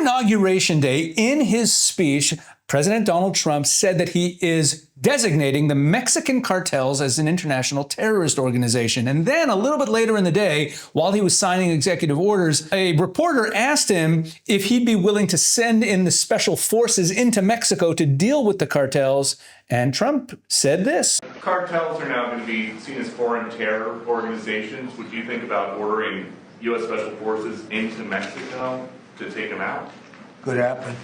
Inauguration Day, in his speech, President Donald Trump said that he is designating the Mexican cartels as an international terrorist organization. And then a little bit later in the day, while he was signing executive orders, a reporter asked him if he'd be willing to send in the special forces into Mexico to deal with the cartels. And Trump said this. Cartels are now going to be seen as foreign terror organizations. Would you think about ordering U.S. special forces into Mexico to take them out? Could happen.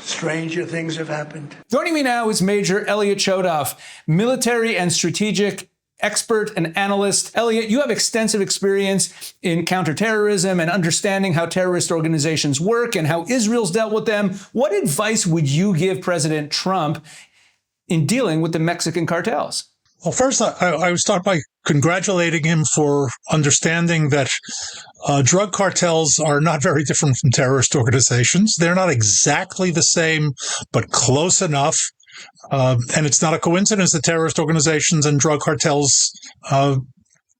Stranger things have happened. Joining me now is Major Elliot Chodoff, military and strategic expert and analyst. Elliot, you have extensive experience in counterterrorism and understanding how terrorist organizations work and how Israel's dealt with them. What advice would you give President Trump in dealing with the Mexican cartels? Well, first, I would start by congratulating him for understanding that drug cartels are not very different from terrorist organizations. They're not exactly the same, but close enough. And it's not a coincidence that terrorist organizations and drug cartels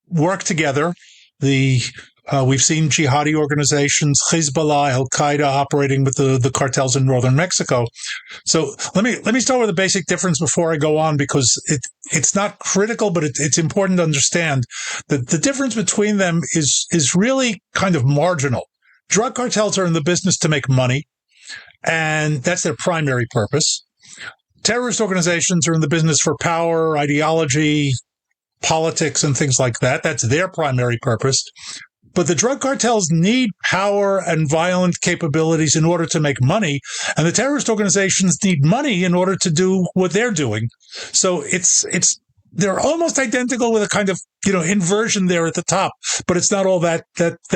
work together. We've seen jihadi organizations, Hezbollah, Al-Qaeda operating with the cartels in northern Mexico. So let me start with a basic difference before I go on, because it's not critical, but it's important to understand that the difference between them is really kind of marginal. Drug cartels are in the business to make money, and that's their primary purpose. Terrorist organizations are in the business for power, ideology, politics, and things like that. That's their primary purpose. But the drug cartels need power and violent capabilities in order to make money, and the terrorist organizations need money in order to do what they're doing. So they're almost identical with a kind of, inversion there at the top, but it's not all that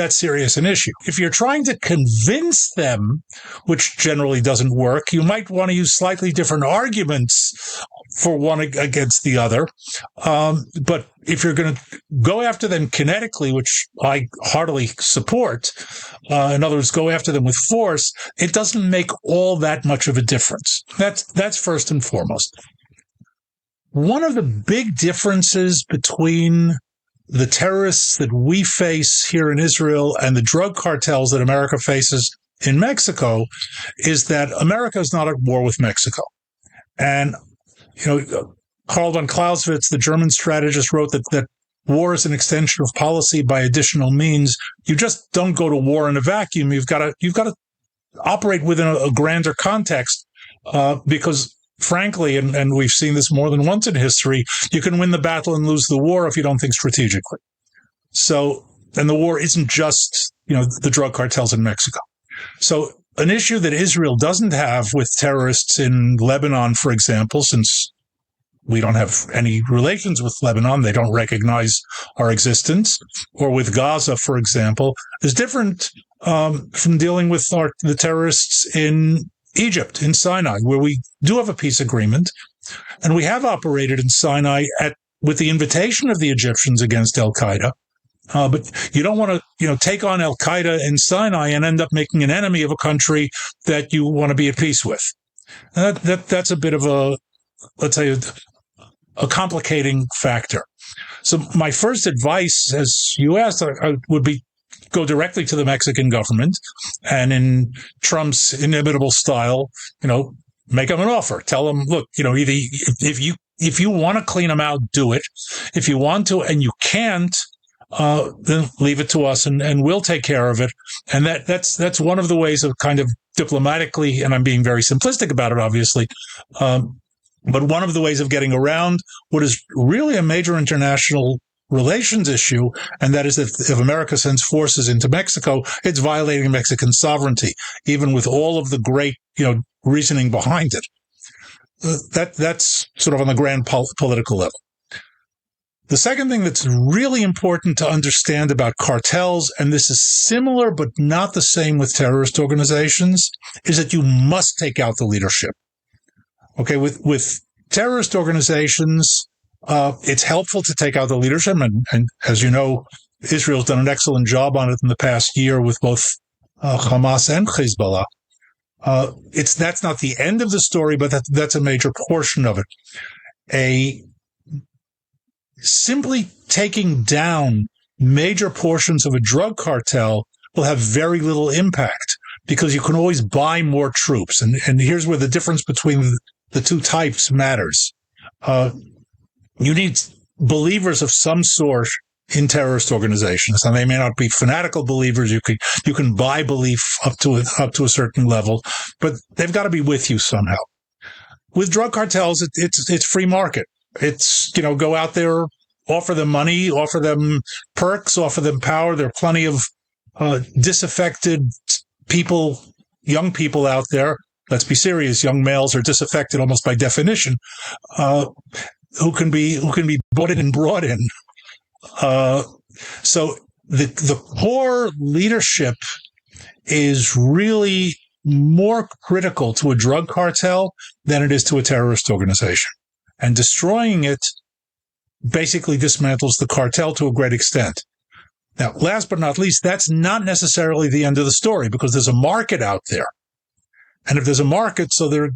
serious an issue. If you're trying to convince them, which generally doesn't work, you might want to use slightly different arguments for one against the other. But if you're going to go after them kinetically, which I heartily support, in other words, go after them with force, it doesn't make all that much of a difference. That's first and foremost. One of the big differences between the terrorists that we face here in Israel and the drug cartels that America faces in Mexico is that America is not at war with Mexico. And, Karl von Clausewitz, the German strategist, wrote that war is an extension of policy by additional means. You just don't go to war in a vacuum. You've got to operate within a grander context, because frankly, and we've seen this more than once in history, you can win the battle and lose the war if you don't think strategically. So, and the war isn't just, the drug cartels in Mexico. So an issue that Israel doesn't have with terrorists in Lebanon, for example, since we don't have any relations with Lebanon, they don't recognize our existence, or with Gaza, for example, is different from dealing with the terrorists in Egypt, in Sinai, where we do have a peace agreement, and we have operated in Sinai with the invitation of the Egyptians against Al-Qaeda. But you don't want to, take on Al-Qaeda in Sinai and end up making an enemy of a country that you want to be at peace with. That's a bit of a, let's say, a complicating factor. So my first advice, as you asked, would be go directly to the Mexican government, and in Trump's inimitable style, make them an offer. Tell them, look, either if you want to clean them out, do it. If you want to and you can't, then leave it to us, and we'll take care of it. And that's one of the ways of kind of diplomatically, and I'm being very simplistic about it, obviously, but one of the ways of getting around what is really a major international relations issue, and that is that if America sends forces into Mexico, it's violating Mexican sovereignty, even with all of the great, reasoning behind it. That's sort of on the grand political level. The second thing that's really important to understand about cartels, and this is similar but not the same with terrorist organizations, is that you must take out the leadership. Okay, with terrorist organizations, it's helpful to take out the leadership, and as you know, Israel's done an excellent job on it in the past year with both Hamas and Hezbollah. That's not the end of the story, but that's a major portion of it. Simply taking down major portions of a drug cartel will have very little impact, because you can always buy more troops. And here's where the difference between the two types matters. You need believers of some sort in terrorist organizations, and they may not be fanatical believers. You can buy belief up to a certain level, but they've got to be with you somehow. With drug cartels, it's free market. It's, go out there, offer them money, offer them perks, offer them power. There are plenty of disaffected people, young people out there. Let's be serious. Young males are disaffected almost by definition, who can be bought in and brought in. So the core leadership is really more critical to a drug cartel than it is to a terrorist organization. And destroying it basically dismantles the cartel to a great extent. Now, last but not least, that's not necessarily the end of the story, because there's a market out there. And if there's a market, so there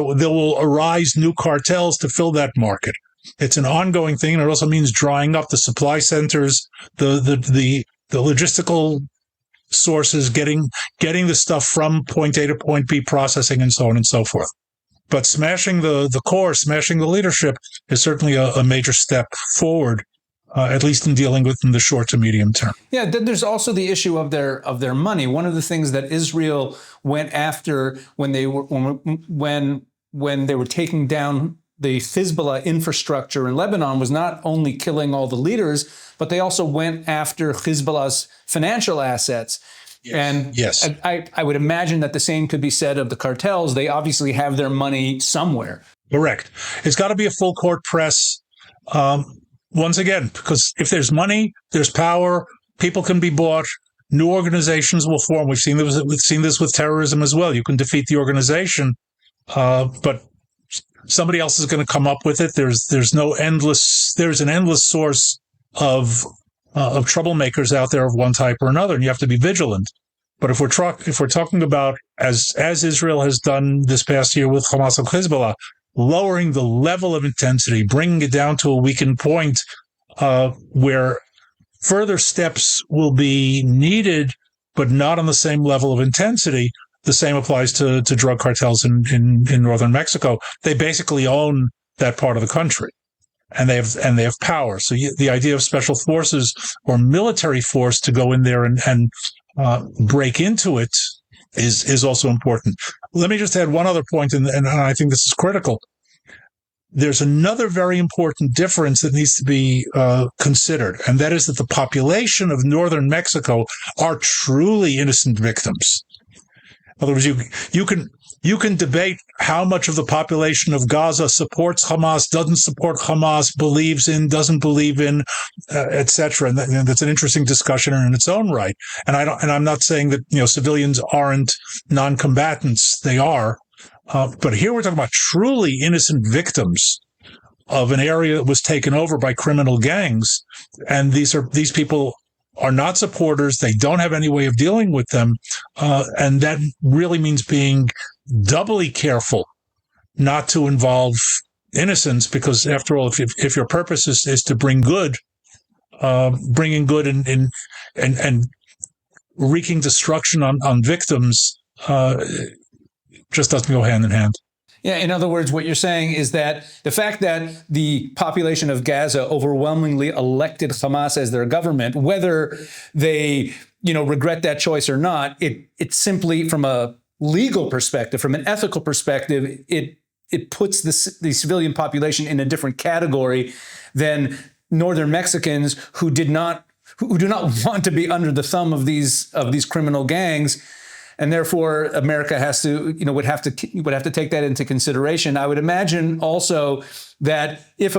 will arise new cartels to fill that market. It's an ongoing thing, and it also means drying up the supply centers, the logistical sources, getting the stuff from point A to point B, processing, and so on and so forth. But smashing the core, smashing the leadership is certainly a major step forward, at least in dealing with in the short to medium term. Yeah, then there's also the issue of their money. One of the things that Israel went after when they were taking down the Hezbollah infrastructure in Lebanon was not only killing all the leaders, but they also went after Hezbollah's financial assets. Yes. And yes. I would imagine that the same could be said of the cartels. They obviously have their money somewhere. Correct. It's got to be a full court press. Once again, because if there's money, there's power, people can be bought, new organizations will form. We've seen this with terrorism as well. You can defeat the organization, but somebody else is going to come up with it. There's an endless source of troublemakers out there of one type or another, and you have to be vigilant. But if we're talking about, as Israel has done this past year with Hamas and Hezbollah, lowering the level of intensity, bringing it down to a weakened point where further steps will be needed, but not on the same level of intensity. The same applies to drug cartels in northern Mexico. They basically own that part of the country, and they have power. So the idea of special forces or military force to go in there and break into it is also important. Let me just add one other point, and I think this is critical. There's another very important difference that needs to be considered, and that is that the population of northern Mexico are truly innocent victims. In other words, you can debate how much of the population of Gaza supports Hamas, doesn't support Hamas, believes in, doesn't believe in, etc. And that's an interesting discussion in its own right. And I'm not saying that civilians aren't non-combatants; they are. But here we're talking about truly innocent victims of an area that was taken over by criminal gangs, and these people are not supporters. They don't have any way of dealing with them. And that really means being doubly careful not to involve innocents, because after all, if your purpose is to bring good, bringing good and wreaking destruction on victims, just doesn't go hand in hand. Yeah, in other words, what you're saying is that the fact that the population of Gaza overwhelmingly elected Hamas as their government, whether they, regret that choice or not, it simply, from a legal perspective, from an ethical perspective, it puts the civilian population in a different category than northern Mexicans who do not want to be under the thumb of these criminal gangs. And therefore, America has to, would have to take that into consideration. I would imagine also that if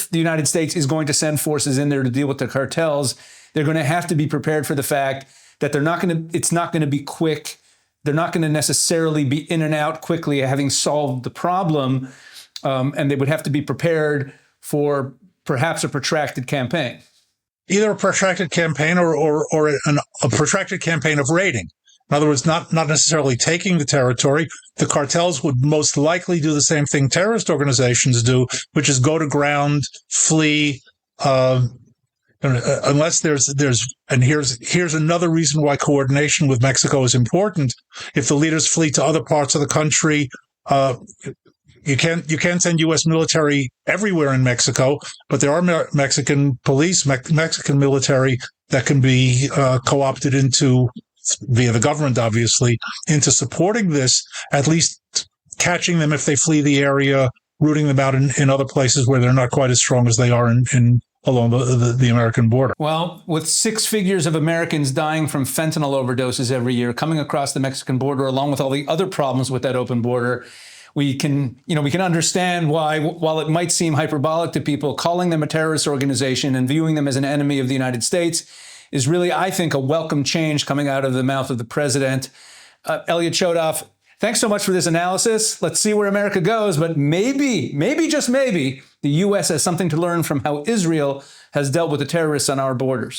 the United States is going to send forces in there to deal with the cartels, they're going to have to be prepared for the fact that it's not going to be quick. They're not going to necessarily be in and out quickly, having solved the problem, and they would have to be prepared for perhaps a protracted campaign. Either a protracted campaign or a protracted campaign of raiding. In other words, not necessarily taking the territory. The cartels would most likely do the same thing terrorist organizations do, which is go to ground, flee, unless and here's another reason why coordination with Mexico is important. If the leaders flee to other parts of the country, you can't send U.S. military everywhere in Mexico, but there are Mexican police, Mexican military that can be co-opted into, via the government, obviously, into supporting this, at least catching them if they flee the area, rooting them out in other places where they're not quite as strong as they are in along the American border. Well, with 6 figures of Americans dying from fentanyl overdoses every year coming across the Mexican border, along with all the other problems with that open border, we can understand why, while it might seem hyperbolic to people, calling them a terrorist organization and viewing them as an enemy of the United States is really, I think, a welcome change coming out of the mouth of the president. Elliot Chodoff, thanks so much for this analysis. Let's see where America goes, but maybe, just maybe, the U.S. has something to learn from how Israel has dealt with the terrorists on our borders.